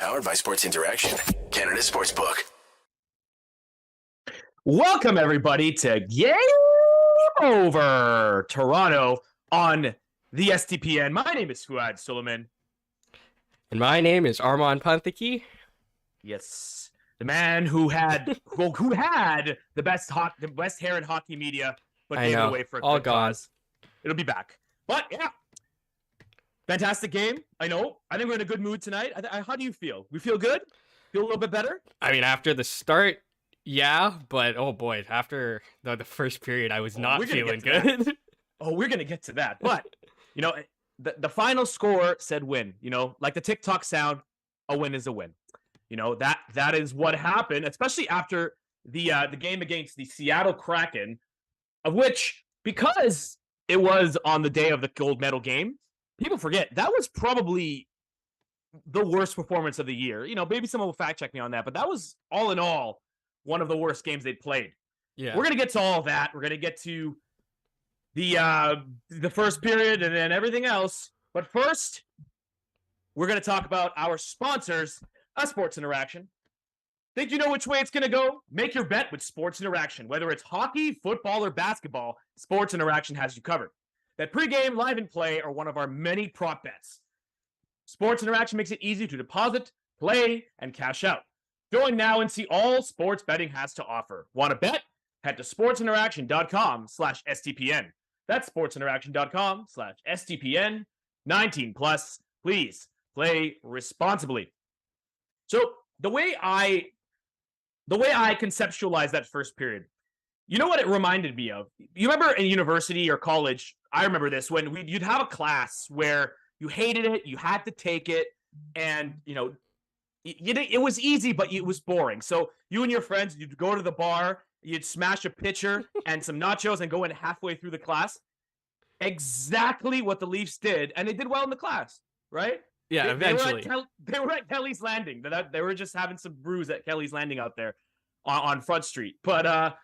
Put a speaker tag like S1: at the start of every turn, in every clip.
S1: Powered by Sports Interaction, Canada Sportsbook.
S2: Welcome, everybody, to Game Over Toronto on the STPN. My name is Fouad Suleiman.
S3: And my name is Armaan Panthaki.
S2: Yes, the man who had the best hair in hockey media, but gave it away for a good cause. It'll be back. But yeah, fantastic game. I know. I think we're in a good mood tonight. How do you feel? We feel good? Feel a little bit better?
S3: I mean, after the start, yeah, but oh boy, after the first period, I was not feeling good.
S2: We're gonna get to that. But you know, the final score said win. You know, like the TikTok sound, a win is a win. You know, that is what happened, especially after the game against the Seattle Kraken, of which, because it was on the day of the gold medal game, people forget that was probably the worst performance of the year. You know, maybe someone will fact check me on that, but that was all in all one of the worst games they'd played.
S3: Yeah,
S2: we're gonna get to all that. We're gonna get to the first period and then everything else. But first, we're gonna talk about our sponsors, Sports Interaction. Think you know which way it's gonna go? Make your bet with Sports Interaction. Whether it's hockey, football, or basketball, Sports Interaction has you covered. That pregame, live, and play are one of our many prop bets. Sports Interaction makes it easy to deposit, play, and cash out. Join now and see all sports betting has to offer. Want to bet? Head to sportsinteraction.com/STPN. That's sportsinteraction.com/STPN. 19 plus. Please play responsibly. So the way I conceptualize that first period, you know what it reminded me of? You remember in university or college, I remember this, when you'd have a class where you hated it, you had to take it, and you know, it was easy, but it was boring. So you and your friends, you'd go to the bar, you'd smash a pitcher and some nachos and go in halfway through the class. Exactly what the Leafs did, and they did well in the class, right?
S3: Yeah, eventually.
S2: They were at Kelly's Landing. They were just having some brews at Kelly's Landing out there on Front Street. But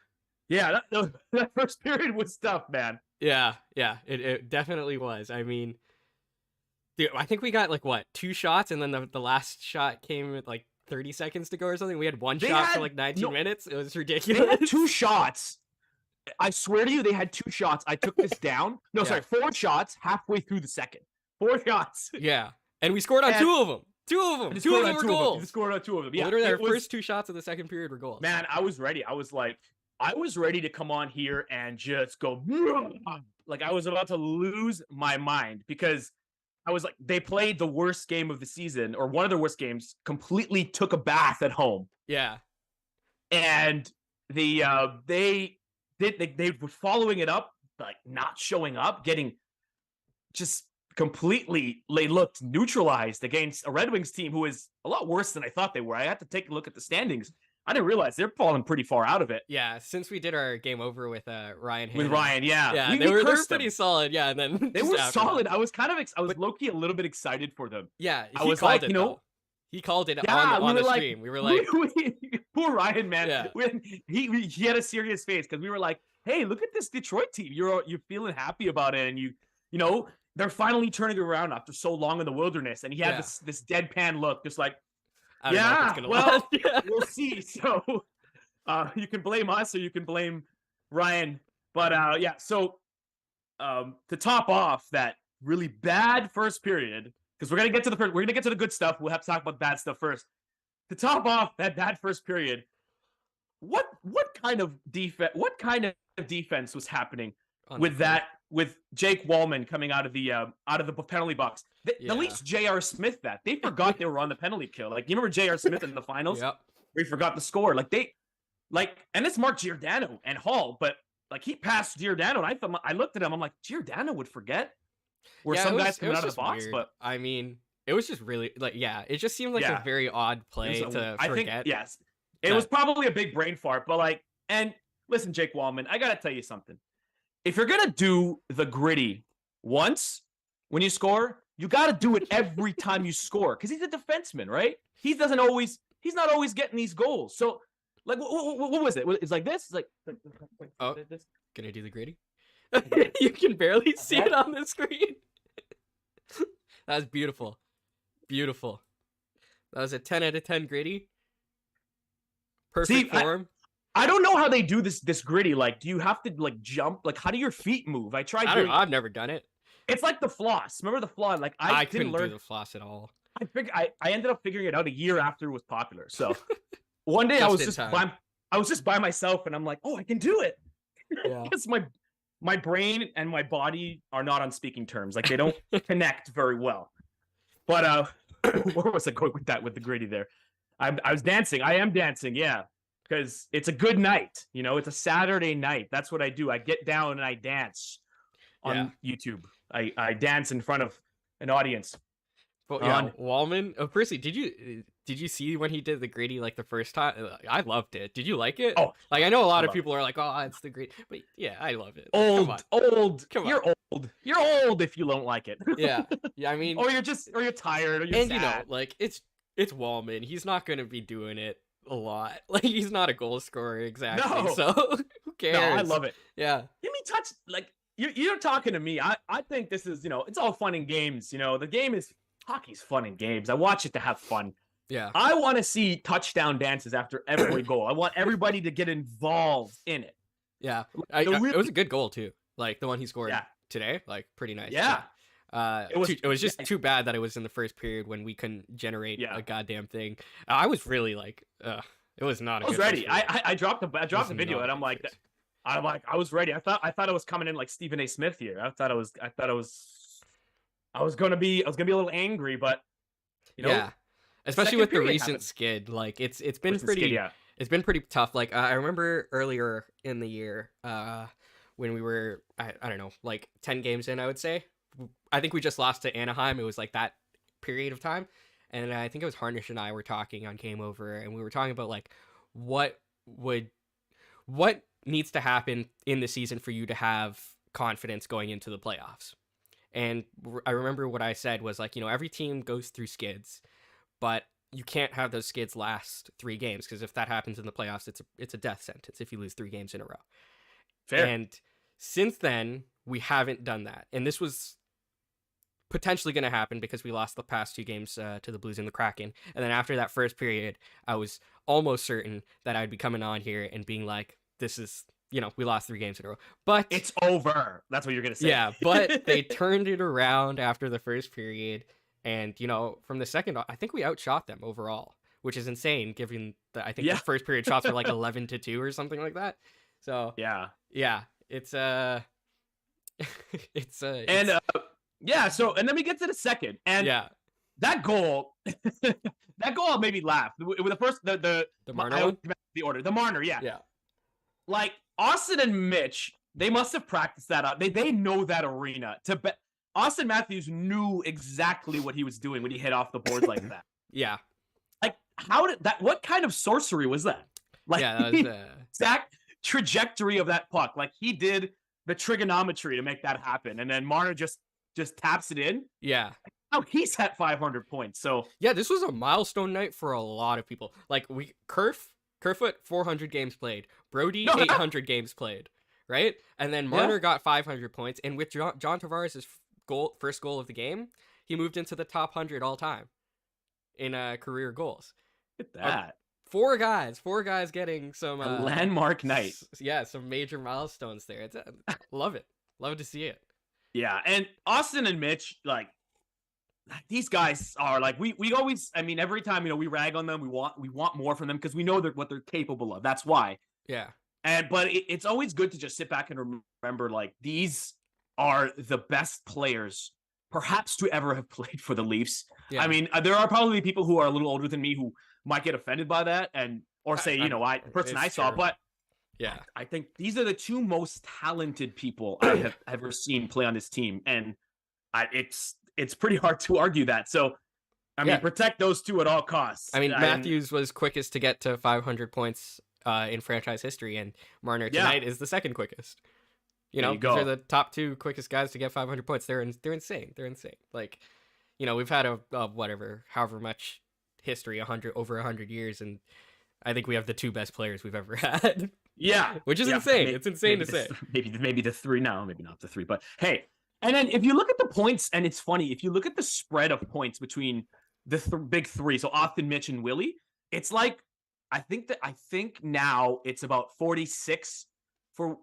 S2: yeah, that first period was tough, man.
S3: Yeah, it definitely was. I mean, dude, I think we got like what, 2 shots, and then the last shot came with like 30 seconds to go or something. We had one shot for like 19 minutes. It was ridiculous.
S2: They had 2 shots. I swear to you, they had 2 shots. I took this down. No, sorry, 4 shots halfway through the second. 4 shots.
S3: Yeah. And we scored on 2 of them. 2 of them. 2 of them were goals.
S2: We scored on 2 of them. Yeah.
S3: Literally, our first 2 shots of the second period were goals.
S2: Man, I was ready. I was ready to come on here and just go, like I was about to lose my mind, because I was like, they played the worst game of the season, or one of the worst games, completely took a bath at home.
S3: Yeah.
S2: And they were following it up, like not showing up, getting just completely, they looked neutralized against a Red Wings team who is a lot worse than I thought they were. I had to take a look at the standings. I didn't realize they're falling pretty far out of it.
S3: Yeah, since we did our game over with Ryan.
S2: With Ryan, yeah.
S3: Yeah, they were pretty solid. Yeah, and then
S2: they were solid. I was low-key a little bit excited for them.
S3: Yeah,
S2: I was like,
S3: he called it on the stream. We were like,
S2: poor Ryan, man.
S3: Yeah.
S2: He had a serious face, because we were like, hey, look at this Detroit team. You're feeling happy about it, and you know, they're finally turning around after so long in the wilderness. And he had this deadpan look, just like, we'll see. So you can blame us or you can blame Ryan. But so to top off that really bad first period, because we're gonna get to the good stuff. We'll have to talk about bad stuff first. To top off that bad first period, what kind of defense was happening with Jake Wallman coming out of the penalty box? The Leafs J.R. Smith that. They forgot they were on the penalty kill. Like, you remember J.R. Smith in the finals?
S3: Yep.
S2: Where he forgot the score. And it's Mark Giordano and Hall, but like, he passed Giordano, and I looked at him, I'm like, Giordano would forget where some guys coming out of the box. Weird. But
S3: I mean, it was just really it just seemed like a very odd play to forget.
S2: I think, yes. It was probably a big brain fart, but and listen, Jake Wallman, I gotta tell you something. If you're gonna do the gritty once when you score, you gotta do it every time you score, because he's a defenseman, right? He's not always getting these goals. So, like, what was it? It's like this. It's like
S3: this. Gonna do the gritty? You can barely see it on the screen. That was beautiful. That was a 10 out of 10 gritty. Perfect form.
S2: I don't know how they do this gritty. Like, do you have to like jump? Like, how do your feet move? I don't
S3: know. I've never done it.
S2: It's like the floss. Remember the floss? Like
S3: I couldn't do the floss at all.
S2: I ended up figuring it out a year after it was popular. So one day I was just by myself and I'm like, oh, I can do it. Yeah. Because my brain and my body are not on speaking terms. Like they don't connect very well. But where was I going with that? With the gritty there, I was dancing. I am dancing. Yeah. Because it's a good night, it's a Saturday night. That's what I do. I get down and I dance on YouTube. I dance in front of an audience.
S3: But yeah, Wallman. Oh, Percy, did you see when he did the gritty like the first time? I loved it. Did you like it?
S2: Oh,
S3: like I know a lot of people are like, oh, it's the gritty, but yeah, I love it.
S2: Old.
S3: You're
S2: old. You're old if you don't like it.
S3: Yeah. I mean,
S2: or you're tired, or you're sad.
S3: like it's Wallman. He's not gonna be doing it a lot. Like he's not a goal scorer exactly. No. So who cares?
S2: No, I love it.
S3: Yeah.
S2: Give me touch. Like you're talking to me. I think this is it's all fun and games. The game is hockey's fun and games. I watch it to have fun.
S3: Yeah.
S2: I want to see touchdown dances after every goal. I want everybody to get involved in it.
S3: Yeah. It was a good goal too. Like the one he scored today. Like pretty nice.
S2: Yeah.
S3: It was just too bad that it was in the first period when we couldn't generate a goddamn thing. I was really like, it was not.
S2: I was ready. I dropped the video and I'm like, I was ready. I thought I was coming in like Stephen A. Smith here. I was gonna be a little angry, but
S3: yeah, especially with the recent skid. Like it's been pretty. It's been pretty tough. Like I remember earlier in the year, when we were I don't know, like 10 games in, I would say. I think we just lost to Anaheim. It was like that period of time. And I think it was Harnish and I were talking on Game Over, and we were talking about like what needs to happen in the season for you to have confidence going into the playoffs. And I remember what I said was like, every team goes through skids, but you can't have those skids last 3 games, because if that happens in the playoffs, it's a death sentence if you lose 3 games in a row.
S2: Fair.
S3: And since then, we haven't done that. And this was potentially going to happen because we lost the past 2 games to the Blues and the Kraken. And then after that first period, I was almost certain that I'd be coming on here and being like, this is, we lost 3 games in a row. But
S2: it's over. That's what you're going to say.
S3: Yeah, but they turned it around after the first period. And, from the second, I think we outshot them overall, which is insane given that I think the first period shots were like 11-2 or something like that. So, yeah, it's
S2: so and then we get to the second, and that goal made me laugh. With the first the
S3: Marner one?
S2: The order, the Marner, like Austin and Mitch, they must have practiced that out. They know that arena. Austin Matthews knew exactly what he was doing when he hit off the board like that.
S3: Yeah,
S2: like how did that? What kind of sorcery was that? Like
S3: that was
S2: exact trajectory of that puck. Like he did the trigonometry to make that happen, and then Marner just taps it in.
S3: Yeah.
S2: Oh, he's at 500 points. So
S3: yeah, this was a milestone night for a lot of people. Like Kerfoot 400 games played, Brody 800 games played, right? And then Marner got 500 points, and with John Tavares' first goal of the game, he moved into the top 100 all time in career goals.
S2: Look at that.
S3: 4 guys getting some
S2: a landmark night.
S3: Some major milestones there. It's love to see it.
S2: Yeah, and Austin and Mitch, like these guys are like we always. I mean, every time we rag on them, we want more from them because we know what they're capable of. That's why.
S3: Yeah.
S2: But it's always good to just sit back and remember, like these are the best players perhaps to ever have played for the Leafs. Yeah. I mean, there are probably people who are a little older than me who might get offended by that or say, the person I saw, but
S3: yeah,
S2: I think these are the 2 most talented people I have ever seen play on this team, and it's pretty hard to argue that. So, I mean, protect those 2 at all costs.
S3: I mean, Matthews was quickest to get to 500 points in franchise history, and Marner tonight is the second quickest. These are the top 2 quickest guys to get 500 points. They're insane. They're insane. Like, we've had however much history, over 100 years, and I think we have the 2 best players we've ever had.
S2: Yeah,
S3: which is insane. It's insane to say.
S2: Maybe the 3 now, maybe not the 3, but hey. And then if you look at the points, and it's funny, if you look at the spread of points between the big three, so Austin, Mitch, and Willie, it's like I think now it's about 46 for.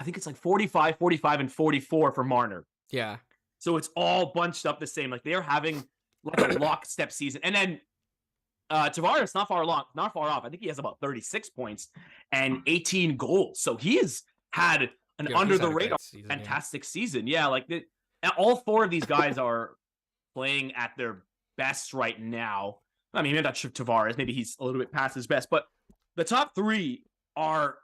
S2: I think it's like 45, 45, and 44 for Marner.
S3: Yeah.
S2: So it's all bunched up the same. Like they're having like a lockstep season. And then Tavares not far off. I think he has about 36 points and 18 goals. So he has had an under the radar fantastic season. Yeah, like all four of these guys are playing at their best right now. I mean, maybe not Tavares. Maybe he's a little bit past his best, but the top three are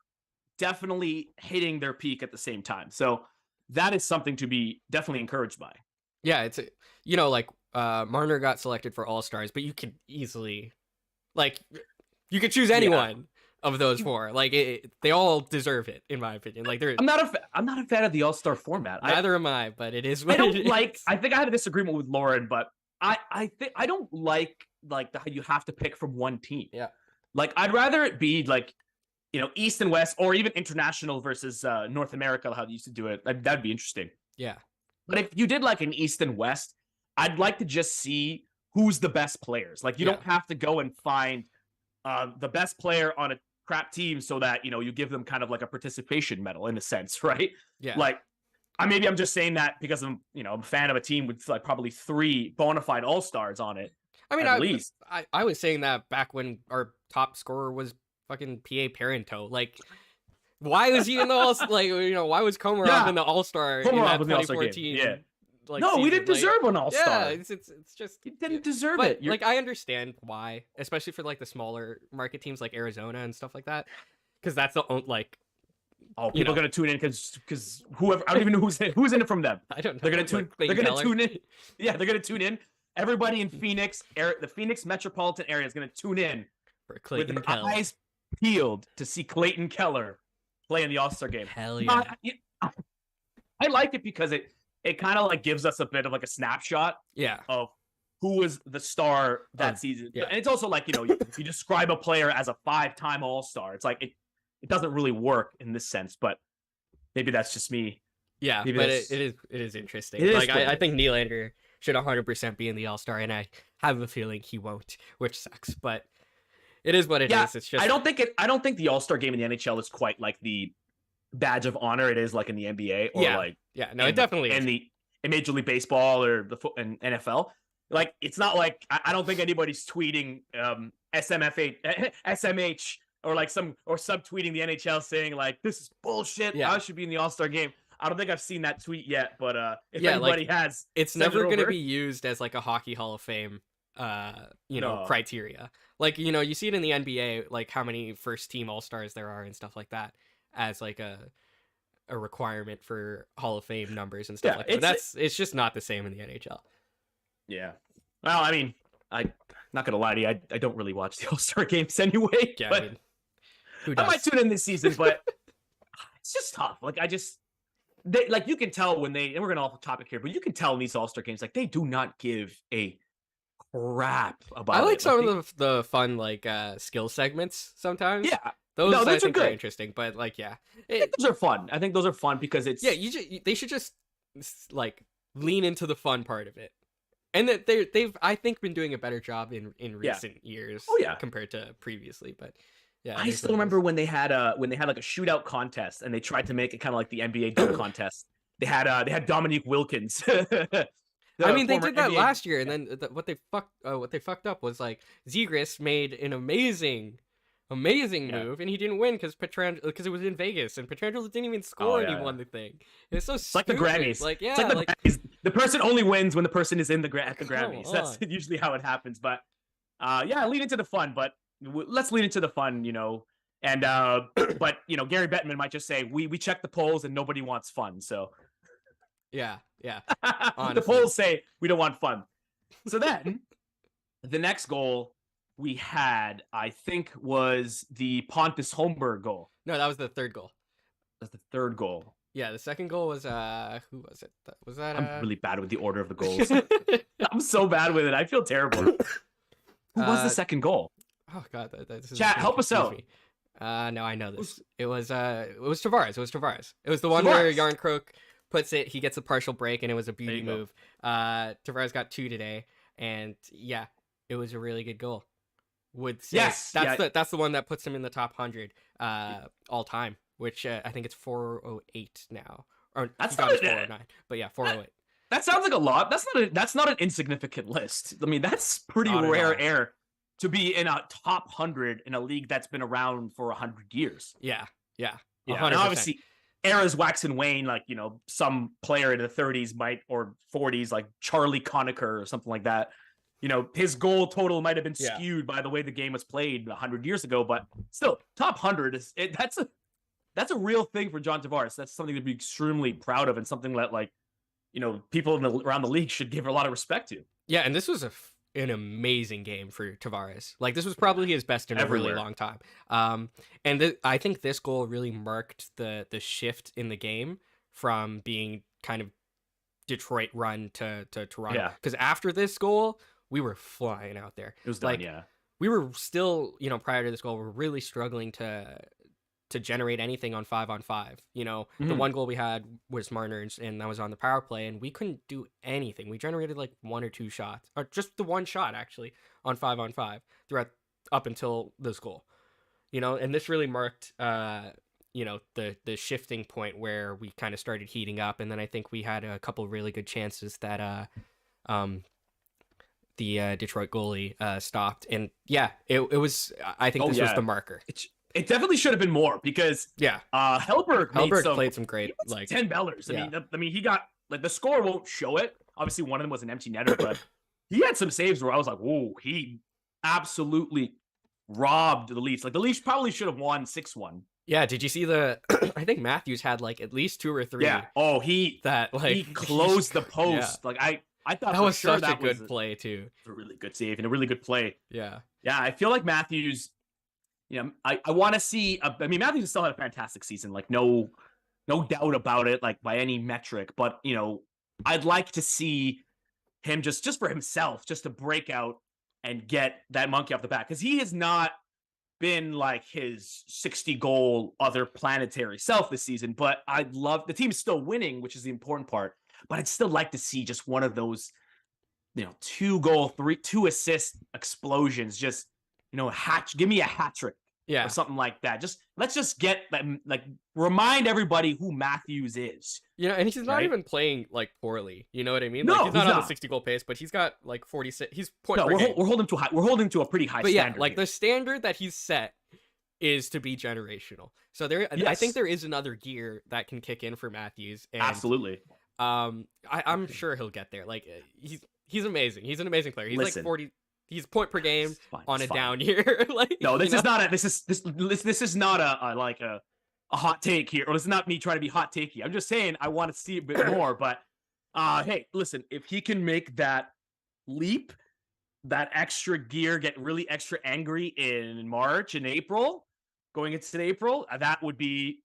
S2: definitely hitting their peak at the same time. So that is something to be definitely encouraged by.
S3: Yeah, it's like Marner got selected for All-Stars, but you could easily you could choose anyone of those four. Like they all deserve it, in my opinion. Like
S2: I'm not a fan of the All-Star format.
S3: Neither am I, but it is what
S2: I don't
S3: it is.
S2: like. I think I have a disagreement with Lauren, but I think I don't like you have to pick from one team.
S3: Yeah.
S2: Like I'd rather it be like, East and West, or even international versus North America, how they used to do it. That'd be interesting.
S3: Yeah.
S2: But if you did like an East and West, I'd like to just see who's the best players. Like you don't have to go and find the best player on a crap team so that, you give them kind of like a participation medal in a sense, right?
S3: Yeah.
S2: Like maybe I'm just saying that because I'm a fan of a team with like probably 3 bona fide all-stars on it.
S3: I mean,
S2: at least.
S3: I was saying that back when our top scorer was fucking PA Parento. Like, why was he in the All? Why was Komarov in the All-Star in that 2014?
S2: Yeah.
S3: Season?
S2: We didn't deserve an All-Star.
S3: Yeah, it's just
S2: he didn't deserve it.
S3: Like I understand why, especially for like the smaller market teams like Arizona and stuff like that, because that's the
S2: people are gonna tune in because whoever, I don't even know who's in it from them.
S3: I don't know.
S2: They're gonna tune. They're gonna tune in. Yeah, they're gonna tune in. Everybody in Phoenix, the Phoenix metropolitan area is gonna tune in
S3: for Clayton
S2: with their
S3: Keller.
S2: eyes peeled to see Clayton Keller play in the All-Star game.
S3: Hell yeah!
S2: I like it because it kind of like gives us a bit of like a snapshot.
S3: Yeah.
S2: Of who was the star that season.
S3: Yeah.
S2: And it's also like, if you describe a player as a 5-time All-Star, it's like it doesn't really work in this sense, but maybe that's just me.
S3: Yeah,
S2: maybe
S3: but it is interesting. I think Nylander should 100% be in the All-Star, and I have a feeling he won't, which sucks, but it is what it is. It's just
S2: I don't think the All-Star game in the NHL is quite like the badge of honor it is like in the NBA or
S3: it definitely is.
S2: In Major League Baseball or and NFL. Like it's not like I don't think anybody's tweeting SMH or like subtweeting the NHL saying like this is bullshit. I should be in the All-Star game. I don't think I've seen that tweet yet, but if anybody has,
S3: it's never going to be used as like a Hockey Hall of Fame criteria. Like, you see it in the NBA, like how many first team All-Stars there are and stuff like that as like a requirement for Hall of Fame numbers and stuff like that. But it's just not the same in the NHL.
S2: Yeah. Well, I mean, I'm not gonna lie to you, I don't really watch the All-Star games anyway.
S3: Yeah,
S2: but
S3: I mean, who does?
S2: I might tune in this season, but it's just tough. Like you can tell when and we're gonna off the topic here, but you can tell in these All-Star games, like they do not give a crap about.
S3: I like some of the fun skill segments sometimes.
S2: Yeah.
S3: Those I
S2: are
S3: think
S2: good.
S3: are interesting, but
S2: I think those are fun. I think those are fun because it's
S3: they should just like lean into the fun part of it, and that they've I think been doing a better job in recent years. Compared to previously, but
S2: I still remember when they had like a shootout contest and they tried to make it kind of like the NBA dunk contest. They had Dominique Wilkins.
S3: I mean, they did that last year, and then what they fucked up was like Zegras made an amazing move, and he didn't win because it was in Vegas, and Pietrangelo didn't even score, and he won the thing. It's so stupid.
S2: Like the Grammys. Grammys. The person only wins when the person is at the Grammys. That's usually how it happens. But lead into the fun. But let's lead into the fun, And but Gary Bettman might just say we check the polls and nobody wants fun. So
S3: yeah.
S2: The polls say we don't want fun. So then the next goal we had, I think, was the Pontus Holmberg goal.
S3: No, that was the third goal.
S2: That's the third goal.
S3: Yeah, the second goal was who was it? Was that
S2: I'm really bad with the order of the goals. I'm so bad with it. I feel terrible. Who was the second goal?
S3: Oh god, this is
S2: chat, help us out.
S3: No, I know this. It was Tavares. It was the one where Yarncroke puts it, he gets a partial break, and it was a beauty move. Tavares got 2 today. And yeah, it was a really good goal. Would say
S2: Yes,
S3: that's the one that puts him in the top 100 all time, which I think it's 408 now. Or
S2: That's
S3: he got
S2: not
S3: his
S2: a-
S3: 409. But yeah, 408.
S2: That sounds like a lot. That's not an insignificant list. I mean, that's pretty
S3: Not at
S2: rare
S3: all.
S2: air to be in a top 100 in a league that's been around for 100 years.
S3: Yeah.
S2: Yeah,
S3: 100%.
S2: and obviously eras wax and wane. Like, you know, some player in the 30s might, or 40s, like Charlie Conacher or something like that. You know, his goal total might have been
S3: Yeah.
S2: skewed by the way the game was played 100 years ago, but still, top 100 that's a real thing for John Tavares. That's something to be extremely proud of, and something that, like, you know, people around the league should give a lot of respect to.
S3: Yeah, and this was an amazing game for Tavares. Like, this was probably his best in a really
S2: Everywhere.
S3: long time. I think this goal really marked the shift in the game from being kind of Detroit run to Toronto.
S2: Yeah.
S3: Because after this goal, we were flying out there.
S2: It was done,
S3: Like,
S2: yeah.
S3: We were still, you know, prior to this goal, we're really struggling to generate anything on 5-on-5. You know, the
S2: Mhm.
S3: one goal we had was Marner's, and that was on the power play, and we couldn't do anything. We generated like 1 or 2 shots, or just the one shot actually on 5-on-5 throughout up until this goal. You know, and this really marked you know, the shifting point where we kind of started heating up, and then I think we had a couple really good chances that the Detroit goalie stopped. And yeah, it was, I think this was the marker.
S2: It definitely should have been more, because
S3: Yeah.
S2: Hellberg
S3: played some great, like,
S2: 10 bellers.
S3: yeah.
S2: I mean, he got, like, the score won't show it. Obviously, one of them was an empty netter, but he had some saves where I was like, whoa, he absolutely robbed the Leafs. Like, the Leafs probably should have won 6-1.
S3: Yeah, did you see the I think Matthews had like at least 2 or 3
S2: Yeah. Oh, he
S3: like
S2: closed the post.
S3: Yeah.
S2: Like, I thought
S3: That
S2: for
S3: was
S2: sure
S3: such
S2: that
S3: a good
S2: was
S3: play too.
S2: a really good save and a really good play.
S3: Yeah.
S2: Yeah, I feel like Matthews, you know, I want to see, I mean, Matthews still had a fantastic season, like, no doubt about it, like, by any metric, but, you know, I'd like to see him just for himself, just to break out and get that monkey off the back, because he has not been like his 60 goal other planetary self this season. But I'd love, the team's still winning, which is the important part, but I'd still like to see just one of those, you know, 2 assist explosions, just, you know, give me a hat trick.
S3: Yeah.
S2: Or something like that. Let's just get, like, remind everybody who Matthews is.
S3: You know, and he's not
S2: Right?
S3: even playing like poorly. You know what I mean?
S2: No,
S3: Like, he's not
S2: he's
S3: on
S2: not.
S3: the 60-goal pace, but he's got like 46. He's point
S2: No,
S3: per game.
S2: we're holding to high. We're holding to a pretty high
S3: But yeah,
S2: standard.
S3: like
S2: here.
S3: the standard that he's set is to be generational. So I
S2: Yes.
S3: think there is another gear that can kick in for Matthews. And
S2: Absolutely.
S3: I'm sure he'll get there. Like, he's amazing. He's an amazing player. He's
S2: Listen.
S3: like 40. He's point per game
S2: It's fine,
S3: on
S2: it's
S3: a
S2: fine.
S3: down year. Like,
S2: No, this
S3: you
S2: is
S3: know?
S2: not a this is not a hot take here, or this is not me trying to be hot takey. I'm just saying I want to see a bit more. But hey, listen, if he can make that leap, that extra gear, get really extra angry in March and April, going into April, that would be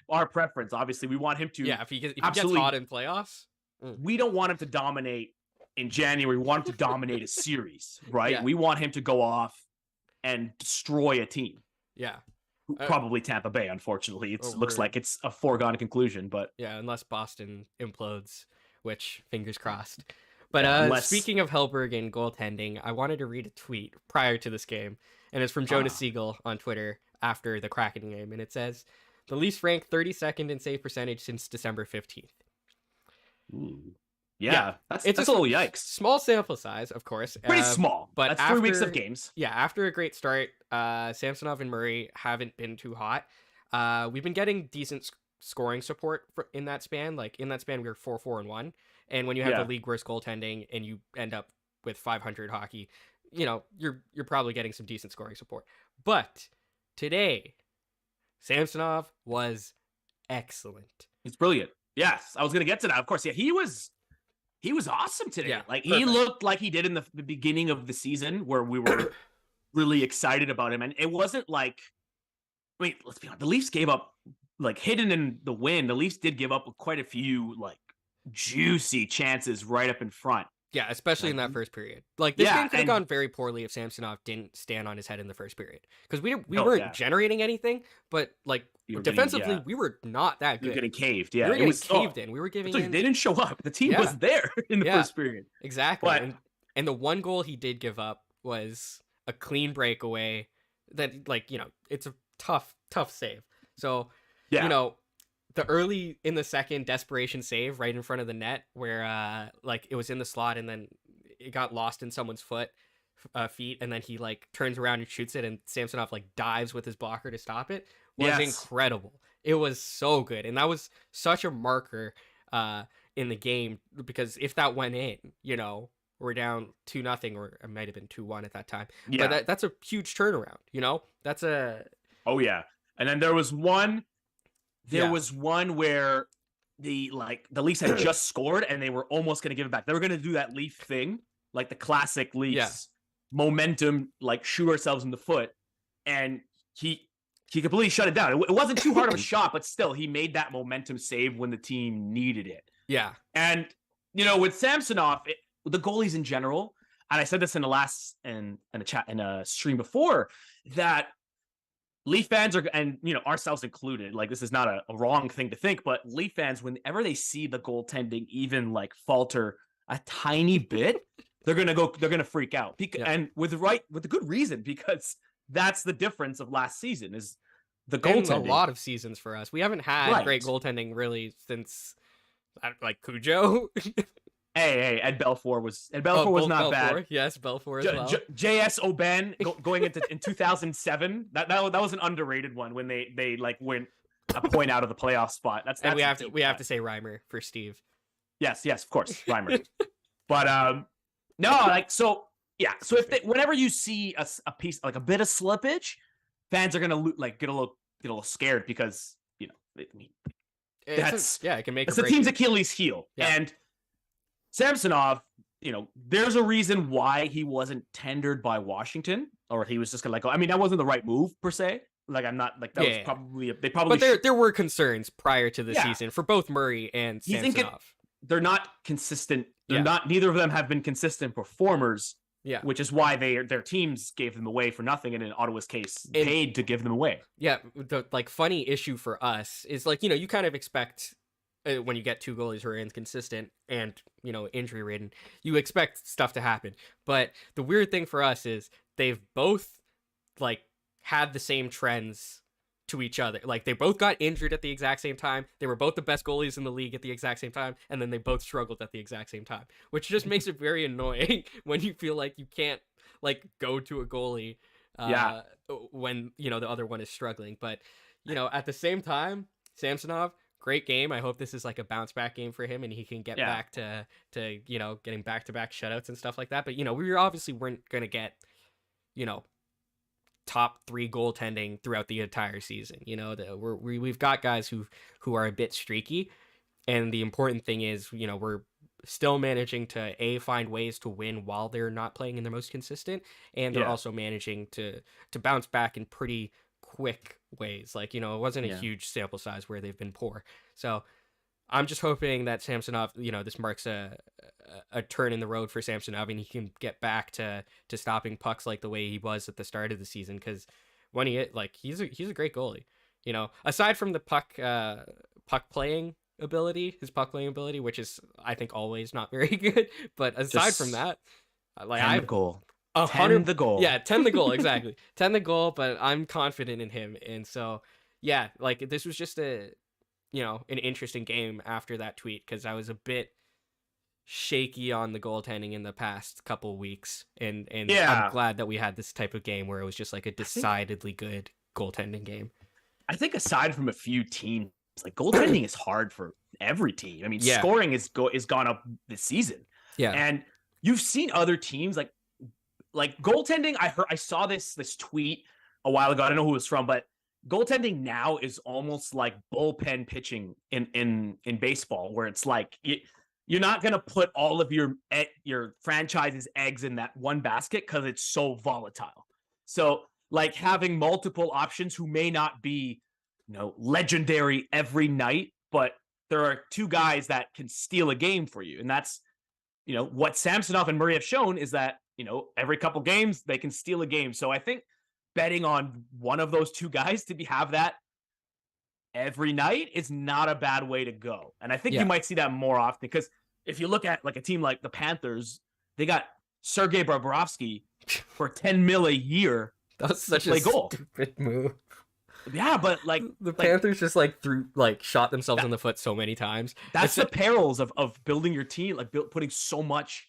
S2: our preference. Obviously, we want him to.
S3: Yeah, if he gets
S2: absolutely-
S3: hot in playoffs.
S2: We don't want him to dominate in January. We want him to dominate a series, right?
S3: Yeah.
S2: We want him to go off and destroy a team.
S3: Yeah.
S2: Probably Tampa Bay, unfortunately. It
S3: Oh,
S2: looks
S3: word.
S2: like it's a foregone conclusion, but
S3: Yeah, unless Boston implodes, which fingers crossed. But
S2: Yeah, unless-
S3: speaking of Hellberg and goaltending, I wanted to read a tweet prior to this game, and it's from Jonas Siegel on Twitter after the Kraken game, and it says, "The Leafs ranked 32nd in save percentage since December 15th."
S2: ooh.
S3: Yeah,
S2: Yeah, that's
S3: it's
S2: a little yikes.
S3: Small sample size, of course.
S2: Pretty small,
S3: but
S2: but that's 3 weeks of
S3: after-
S2: games.
S3: Yeah, after a great start, Samsonov and Murray haven't been too hot. We've been getting decent scoring support in that span. Like, in that span, we were 4-4-1. And when you have
S2: Yeah.
S3: the league worst goaltending and you end up with 500 hockey, you know, you're probably getting some decent scoring support. But today, Samsonov was excellent.
S2: It's brilliant. Yes, I was gonna get to that. Of course, yeah, he was awesome today.
S3: Yeah,
S2: Like, he
S3: perfect.
S2: looked like he did in the beginning of the season, where we were really excited about him, and it wasn't like, I mean, let's be honest, the Leafs gave up, like, hidden in the wind. The Leafs did give up quite a few, like, juicy chances right up in front.
S3: Yeah, especially in that first period. Like, this game could have gone very poorly if Samsonov didn't stand on his head in the first period. Because we weren't generating anything, but, like, defensively, we were not that good.
S2: We were getting caved, yeah.
S3: We were getting caved in. We were giving in.
S2: They didn't show up. The team was there in the first period.
S3: Exactly. But, and the one goal he did give up was a clean breakaway that, like, you know, it's a tough save. So, you know, the early in the second desperation save right in front of the net where like it was in the slot and then it got lost in someone's feet and then he like turns around and shoots it and Samsonov like dives with his blocker to stop it was incredible. It was so good. And that was such a marker in the game because if that went in, you know, we're down 2-0 or it might have been 2-1 at that time. Yeah. But that's a huge turnaround, you know? That's a...
S2: Oh, yeah. And then there was one where the Leafs had just scored and they were almost going to give it back. They were going to do that Leaf thing, like the classic Leafs momentum, like shoot ourselves in the foot. And he completely shut it down. It wasn't too hard of a shot, but still he made that momentum save when the team needed it.
S3: Yeah.
S2: And, you know, with Samsonov, the goalies in general, and I said this in the last in a stream before, that Leaf fans are, and you know, ourselves included, like this is not a wrong thing to think, but Leaf fans, whenever they see the goaltending even like falter a tiny bit, they're gonna freak out. And with the good reason, because that's the difference of last season is the goaltending.
S3: A lot of seasons for us. We haven't had great goaltending really since like Cujo.
S2: Hey, Ed Belfour was not bad.
S3: Yes, Belfour as well.
S2: J.S. Aubin going in 2007. That was an underrated one when they like went a point out of the playoff spot. That's
S3: and we have to say Reimer for Steve.
S2: Yes, of course, Reimer. But no, like so if whenever you see a piece like a bit of slippage, fans are gonna get a little scared because you know it can make it's the team's Achilles heel and. Samsonov, you know, there's a reason why he wasn't tendered by Washington, or he was just gonna I mean, that wasn't the right move per se. Like, I'm not like that was probably they probably.
S3: But there were concerns prior to the season for both Murray and Samsonov.
S2: They're not consistent. They're not. Neither of them have been consistent performers. Yeah, which is why their teams gave them away for nothing, and in Ottawa's case, paid to give them away.
S3: Yeah, the like funny issue for us is like, you know, you kind of expect. When you get two goalies who are inconsistent and, you know, injury ridden, you expect stuff to happen. But the weird thing for us is they've both like had the same trends to each other. Like they both got injured at the exact same time. They were both the best goalies in the league at the exact same time. And then they both struggled at the exact same time, which just makes it very annoying when you feel like you can't like go to a goalie when, you know, the other one is struggling. But, you know, at the same time, Samsonov, great game. I hope this is like a bounce back game for him and he can get back to, you know, getting back-to-back shutouts and stuff like that. But, you know, we obviously weren't going to get, you know, top 3 goaltending throughout the entire season. You know, we've got guys who are a bit streaky. And the important thing is, you know, we're still managing to find ways to win while they're not playing in their most consistent. And they're also managing to bounce back in pretty quick ways. Like, you know, it wasn't a huge sample size where they've been poor. So I'm just hoping that Samsonov, you know, this marks a turn in the road for Samsonov and he can get back to stopping pucks like the way he was at the start of the season. Because when he's a great goalie, you know, aside from the puck playing ability, which is I think always not very good, but aside from that, like
S2: the goal.
S3: 100
S2: the goal.
S3: Yeah, 10 the goal, exactly. 10 the goal, but I'm confident in him. And so, yeah, like this was just an interesting game after that tweet because I was a bit shaky on the goaltending in the past couple weeks. And I'm glad that we had this type of game where it was just like a decidedly good goaltending game.
S2: I think aside from a few teams, like goaltending is hard for every team. I mean, scoring is gone up this season. Yeah. And you've seen other teams like goaltending, I saw this tweet a while ago. I don't know who it was from, but goaltending now is almost like bullpen pitching in baseball, where it's like you're not gonna put all of your franchise's eggs in that one basket because it's so volatile. So like having multiple options who may not be, you know, legendary every night, but there are 2 guys that can steal a game for you, and that's what Samsonov and Murray have shown is that, every couple games they can steal a game. So I think betting on one of those two guys to have that every night is not a bad way to go. And I think you might see that more often, because if you look at like a team like the Panthers, they got Sergei Bobrovsky for $10 million a year.
S3: That was such a stupid move.
S2: Yeah, but
S3: the Panthers just shot themselves in the foot so many times.
S2: That's the perils of building your team, putting so much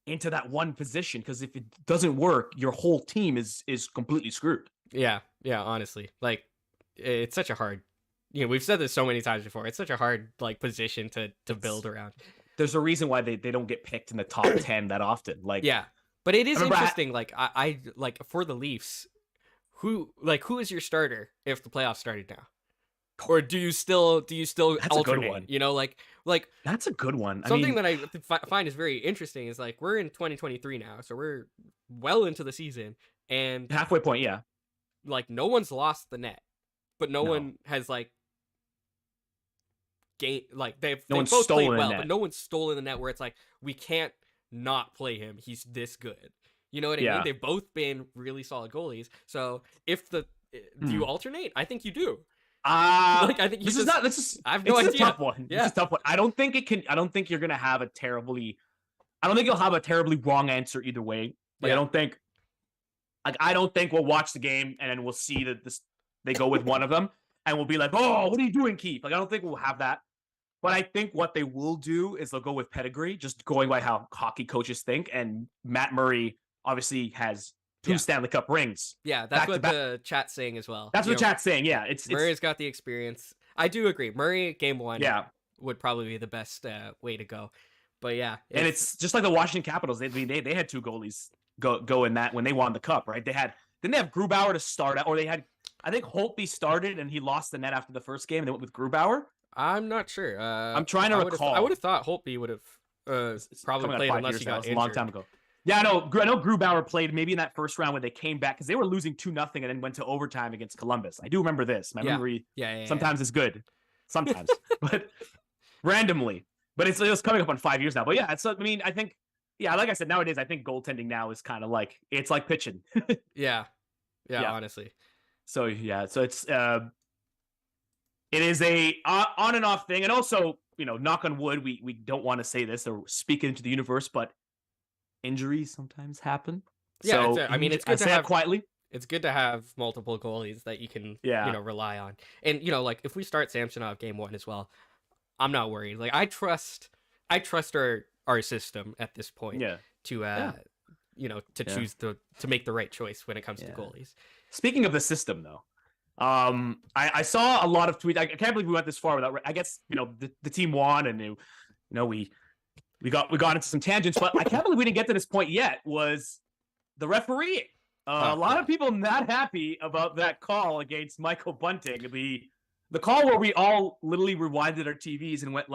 S2: into that one position, because if it doesn't work, your whole team is completely screwed.
S3: Yeah, honestly. It's such a hard, we've said this so many times before. It's such a hard position to build around. There's
S2: a reason why they don't get picked in the top 10 that often.
S3: But it is interesting. I for the Leafs, who is your starter if the playoffs started now? Or do you still
S2: That's
S3: alternate?
S2: A good one. That's a good one.
S3: Something that I find is very interesting is we're in 2023 now, so we're well into the season, and
S2: halfway point, yeah.
S3: No one's lost the net, but no one has gained. They've both played well, but no one's stolen the net. Where it's we can't not play him. He's this good. You know what I mean? They've both been really solid goalies. So if do you alternate? I think you do. I think I have no idea.
S2: It's a tough one.
S3: Yeah.
S2: It's a tough one. I don't think you're gonna have I don't think you'll have a terribly wrong answer either way. I don't think we'll watch the game and then we'll see that they go with one of them and we'll be like, oh, what are you doing, Keith? I don't think we'll have that. But I think what they will do is they'll go with pedigree, just going by how hockey coaches think. And Matt Murray obviously has 2 Stanley Cup rings.
S3: Yeah, that's what the chat's saying as well.
S2: That's what the chat's saying. Yeah,
S3: Murray's got the experience. I do agree. Murray game 1 would probably be the best way to go. But
S2: and it's just like the Washington Capitals. They had 2 goalies go in that when they won the cup, right? Didn't they have Grubauer to start out, or they had, I think Holtby started and he lost the net after the first game and they went with Grubauer.
S3: I'm not sure.
S2: I'm trying to recall.
S3: I would have thought Holtby would have probably played unless he got injured.
S2: A long time ago. Yeah, I know Grubauer played maybe in that first round when they came back, because they were losing 2-0 and then went to overtime against Columbus. I do remember this. My memory sometimes is good. Sometimes. But randomly. But it was coming up on 5 years now. But I think, like I said, nowadays, I think goaltending now is kind of it's like pitching.
S3: Yeah, honestly.
S2: So, so it's, it is a on and off thing. And also, knock on wood, we don't want to say this or speak into the universe, but injuries sometimes happen.
S3: Yeah, so, it's good to have
S2: quietly.
S3: It's good to have multiple goalies that you can rely on. And if we start Samsonov game 1 as well, I'm not worried. I trust our system at this point to choose to make the right choice when it comes to goalies.
S2: Speaking of the system though, I saw a lot of tweets. I can't believe we went this far without. I guess the team won, and we got into some tangents, but I can't believe we didn't get to this point yet. Was the refereeing? A lot of people not happy about that call against Michael Bunting. The call where we all literally rewinded our TVs and went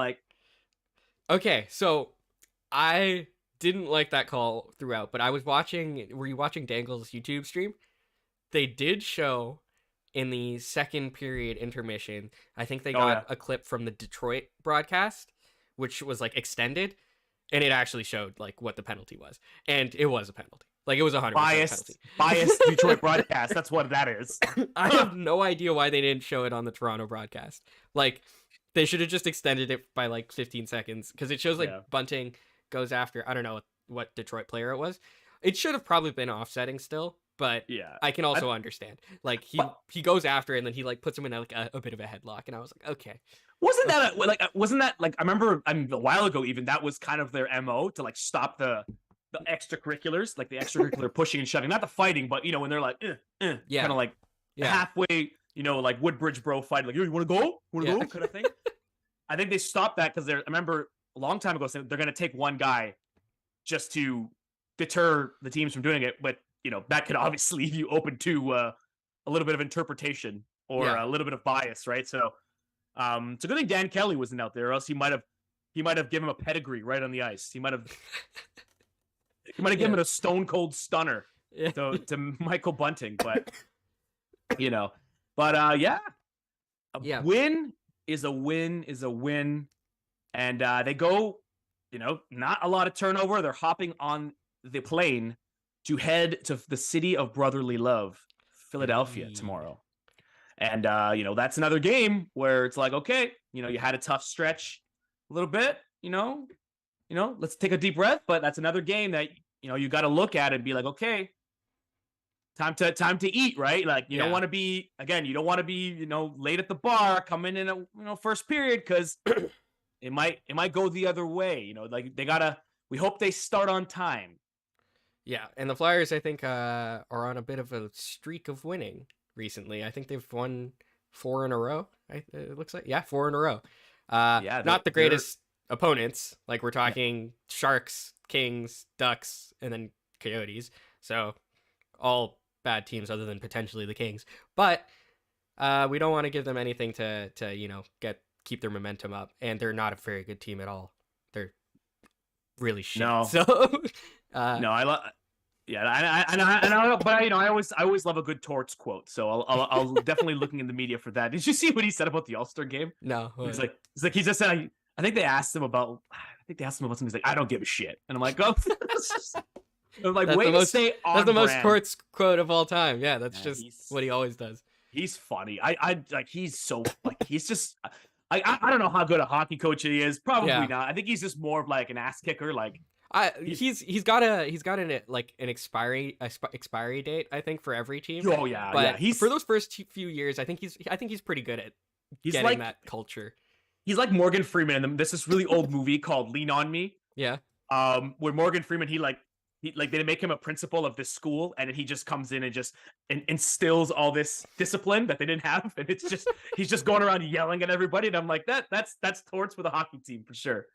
S3: okay, so I didn't like that call throughout, but I was watching. Were you watching Dangle's YouTube stream? They did show in the second period intermission, I think they got a clip from the Detroit broadcast, which was extended, and it actually showed what the penalty was, and it was a penalty. It was 100% penalty.
S2: Biased Detroit broadcast. That's what that is.
S3: I have no idea why they didn't show it on the Toronto broadcast. They should have just extended it by 15 seconds, because it shows Bunting goes after, I don't know what Detroit player it was. It should have probably been offsetting still. But I can also understand. He goes after and then he puts him in a bit of a headlock, and I was like, okay.
S2: Wasn't that I remember a while ago even that was kind of their MO to stop the extracurriculars, the extracurricular pushing and shoving, not the fighting, but when they're kind of halfway, Woodbridge bro fight, yo, you want to go? Go kind of thing. I think they stopped that because I remember a long time ago saying they're going to take one guy just to deter the teams from doing it, but that could obviously leave you open to a little bit of interpretation or a little bit of bias, right? So it's a good thing Dan Kelly wasn't out there, or else he might have given him a pedigree right on the ice. He might have given him a stone cold stunner to Michael Bunting, but win is a win, and they go not a lot of turnover. They're hopping on the plane to head to the city of brotherly love, Philadelphia,
S3: Indeed.
S2: tomorrow. And, that's another game where it's like, okay, you had a tough stretch a little bit, let's take a deep breath. But that's another game that, you got to look at and be like, okay, time to eat, right? Like, you don't want to be, late at the bar, coming in at, first period, because it might go the other way. Like we hope they start on time.
S3: Yeah, and the Flyers, I think, are on a bit of a streak of winning recently. I think they've won 4 in a row. It looks like 4 in a row. Not the greatest opponents. Like, we're talking Sharks, Kings, Ducks, and then Coyotes. So all bad teams other than potentially the Kings. But we don't want to give them anything to keep their momentum up. And they're not a very good team at all. They're really shit.
S2: No.
S3: So
S2: no, I love. Yeah, I always love a good Torts quote. So I'll definitely looking in the media for that. Did you see what he said about the AllStar Game?
S3: No.
S2: He's like he just said. I think they asked him about. Something. He's like, I don't give a shit, and I'm like, oh. I'm like, wait to stay on.
S3: That's the most
S2: brand.
S3: Torts quote of all time. Yeah, that's just what he always does.
S2: He's funny. I like. He's so like. He's just. I don't know how good a hockey coach he is. Probably not. I think he's just more of like an ass kicker. Like.
S3: He's got an expiry date, I think, for every team.
S2: Oh yeah,
S3: but for those first few years, I think he's pretty good at getting that culture.
S2: He's like Morgan Freeman. There's this really old movie called Lean on Me.
S3: Yeah.
S2: Where Morgan Freeman they make him a principal of this school, and then he just comes in and just instills all this discipline that they didn't have, and it's just he's just going around yelling at everybody, and I'm like that's Torts with a hockey team for sure.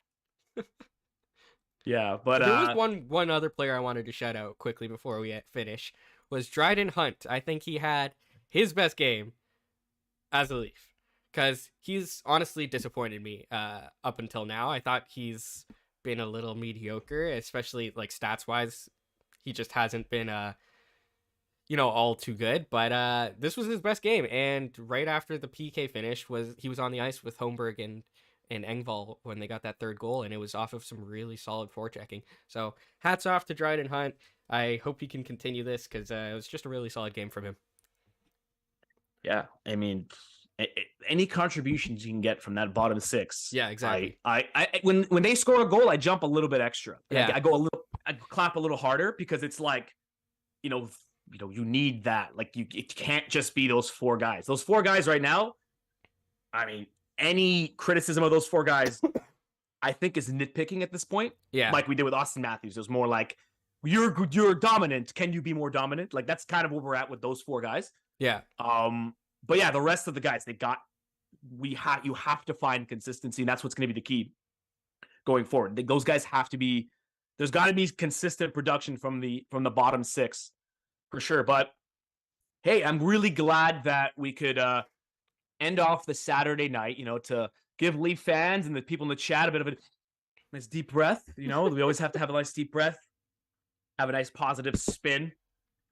S2: Yeah, but
S3: there was one other player I wanted to shout out quickly before we finish was Dryden Hunt. I think he had his best game as a Leaf because he's honestly disappointed me up until now. I thought he's been a little mediocre, especially like stats wise. He just hasn't been all too good. But this was his best game, and right after the PK finish he was on the ice with Hellberg and Engvall when they got that third goal, and it was off of some really solid forechecking. So hats off to Dryden Hunt. I hope he can continue this because it was just a really solid game from him. Yeah,
S2: I mean, any contributions you can get from that bottom six.
S3: Yeah, exactly.
S2: I when they score a goal, I jump a little bit extra.
S3: Yeah,
S2: I clap a little harder because it's like, you need that. Like it can't just be those 4 guys. Those 4 guys right now. I mean. Any criticism of those 4 guys, I think, is nitpicking at this point.
S3: Yeah,
S2: like we did with Austin Matthews. It was more like, you're dominant. Can you be more dominant? Like that's kind of where we're at with those 4 guys.
S3: Yeah.
S2: But yeah, the rest of the guys, you have to find consistency, and that's what's going to be the key going forward. Those guys have to be. There's got to be consistent production from the bottom 6, for sure. But hey, I'm really glad that we could. End off the Saturday night, to give Leaf fans and the people in the chat a bit of a nice deep breath. We always have to have a nice deep breath, have a nice positive spin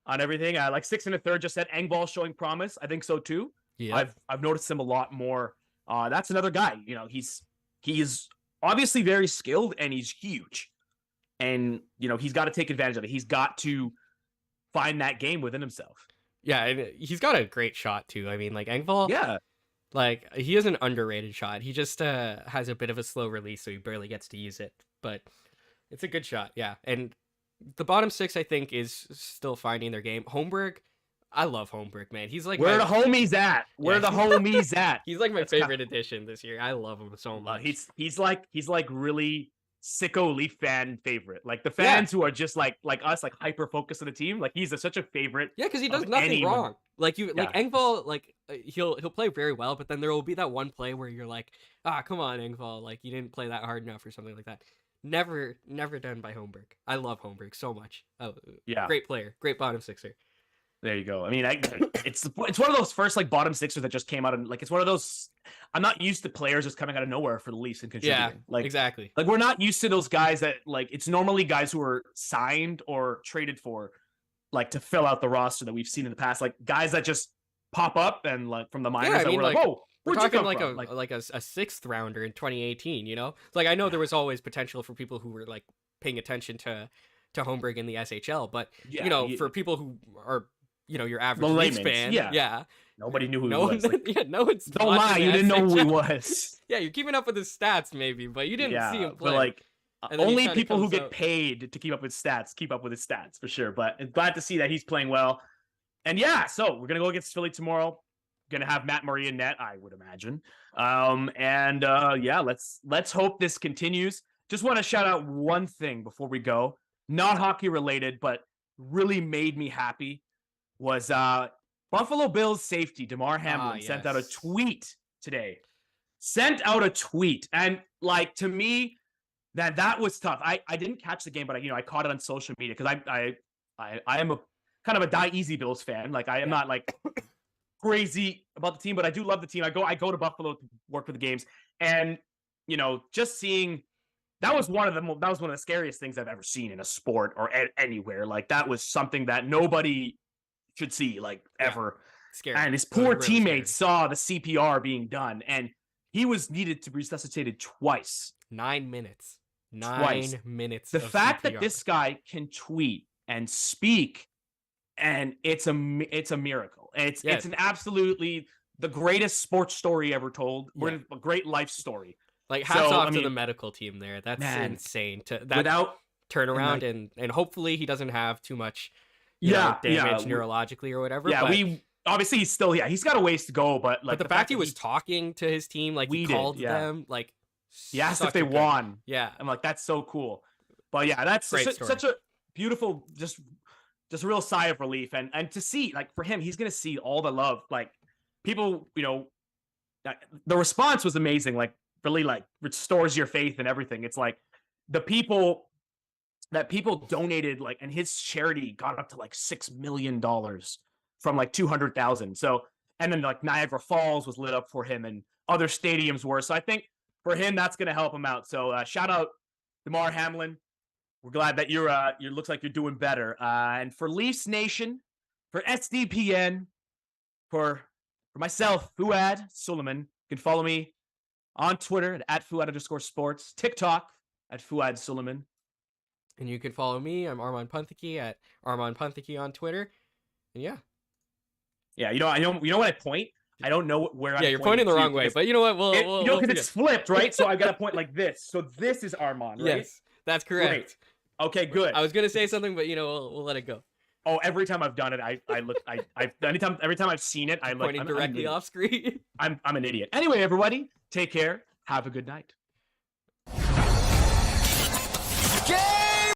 S2: on everything. Like 6 1/3 just said Engvall showing promise. I think so too.
S3: Yeah,
S2: I've noticed him a lot more. That's another guy. He's obviously very skilled and he's huge, and he's got to take advantage of it. He's got to find that game within himself.
S3: Yeah, and he's got a great shot too. I mean, like Engvall.
S2: Yeah.
S3: Like, he has an underrated shot. He just has a bit of a slow release, so he barely gets to use it. But it's a good shot, yeah. And the bottom 6, I think, is still finding their game. Hellberg, I love Hellberg, man. He's like
S2: the homies at? Where the homies at?
S3: He's like my favorite addition this year. I love him so much.
S2: He's like really sicko Leaf fan favorite. Like the fans who are just like us, like hyper focused on the team. Like he's such a favorite.
S3: Yeah, because he does nothing wrong. Like Engvall, like he'll play very well, but then there will be that one play where you're like, come on, Engvall, like you didn't play that hard enough or something like that. Never done by Hellberg. I love Hellberg so much. Oh yeah, great player, great bottom 6er.
S2: There you go. I mean, it's one of those first like bottom 6ers that just came out, and like it's one of those. I'm not used to players just coming out of nowhere for the Leafs and contributing.
S3: Yeah,
S2: like
S3: exactly.
S2: Like we're not used to those guys that like it's normally guys who are signed or traded for, like to fill out the roster that we've seen in the past. Like guys that just pop up and like from the minors that we're like, oh,
S3: We're
S2: Where'd you
S3: talking
S2: come
S3: like
S2: from?
S3: a sixth rounder in 2018. You know, like I know there was always potential for people who were like paying attention to Holmberg in the SHL, but
S2: Yeah,
S3: you know, for people who are your average
S2: the
S3: Leafs
S2: layman's,
S3: fan,
S2: yeah. Nobody knew who
S3: no
S2: he was. Like,
S3: yeah, no one's
S2: don't lie,
S3: watching
S2: you
S3: the
S2: didn't know who he
S3: SHL.
S2: was.
S3: Yeah, you're keeping up with his stats maybe, but you didn't see him play.
S2: But like
S3: And then he
S2: only
S3: kinda
S2: people who
S3: comes
S2: get
S3: out-
S2: paid to keep up with his stats for sure. But I'm glad to see that he's playing well. And yeah, so we're gonna go against Philly tomorrow. Gonna have Matt Murray in net, I would imagine. Yeah, let's hope this continues. Just want to shout out one thing before we go, not hockey related, but really made me happy was Buffalo Bills safety DeMar Hamlin sent out a
S3: yes.
S2: tweet today. Sent out a tweet, and like to me, that was tough. I didn't catch the game, but I caught it on social media because I am a kind of a die easy Bills fan. Like I am not like crazy about the team, but I do love the team. I go to Buffalo to work for the games, and just seeing that was one of the scariest things I've ever seen in a sport or anywhere. Like that was something that nobody should see like ever.
S3: Scary.
S2: And his
S3: It was
S2: poor
S3: really
S2: teammates
S3: scary.
S2: saw the CPR being done, and he was needed to be resuscitated twice.
S3: 9 minutes. 9
S2: Twice.
S3: minutes.
S2: The
S3: of
S2: fact
S3: CPR.
S2: that this guy can tweet and speak, and it's a miracle. It's an absolutely the greatest sports story ever told.
S3: Yeah.
S2: A great life story.
S3: Like hats
S2: So,
S3: off
S2: I
S3: to
S2: mean,
S3: the medical team there. That's
S2: man,
S3: insane. That
S2: Without
S3: turnaround
S2: and,
S3: and hopefully he doesn't have too much
S2: Yeah,
S3: damage
S2: yeah.
S3: neurologically or whatever.
S2: yeah,
S3: but,
S2: we obviously he's still he's got a ways to go, but like
S3: but the fact he was talking to his team, like he
S2: We did,
S3: called
S2: yeah.
S3: them, like
S2: he asked if
S3: such
S2: they
S3: a good-
S2: won.
S3: Yeah.
S2: I'm like, that's so cool. But yeah, that's
S3: Great story.
S2: such a beautiful, just a real sigh of relief. And to see, like, for him, he's going to see all the love. Like, people, the response was amazing. Like, really, like, restores your faith and everything. It's like the people donated, like, and his charity got up to like $6 million from like 200,000. So, and then like Niagara Falls was lit up for him and other stadiums were. So I think for him, that's going to help him out. So shout out DeMar Hamlin. We're glad that you looks like you're doing better. And for Leafs Nation, for SDPN, for myself, Fouad Suleiman, you can follow me on Twitter at Fouad_sports, TikTok at Fouad Suleiman.
S3: And you can follow me. I'm Armaan Punthiki at Armaan Punthiki on Twitter. And yeah.
S2: Yeah, I know what I point. I don't know where I'm
S3: Yeah, you're pointing the wrong way, but you know what? We'll
S2: because it's flipped, right? So I've got to point like this. So this is Armaan, right?
S3: Yes, that's correct.
S2: Great. Okay, good.
S3: I was gonna say something, but we'll let it go.
S2: Oh, every time I've done it, every time I've seen it, I look
S3: Pointing directly off screen.
S2: I'm an idiot. Anyway, everybody, take care. Have a good night.
S1: Yeah!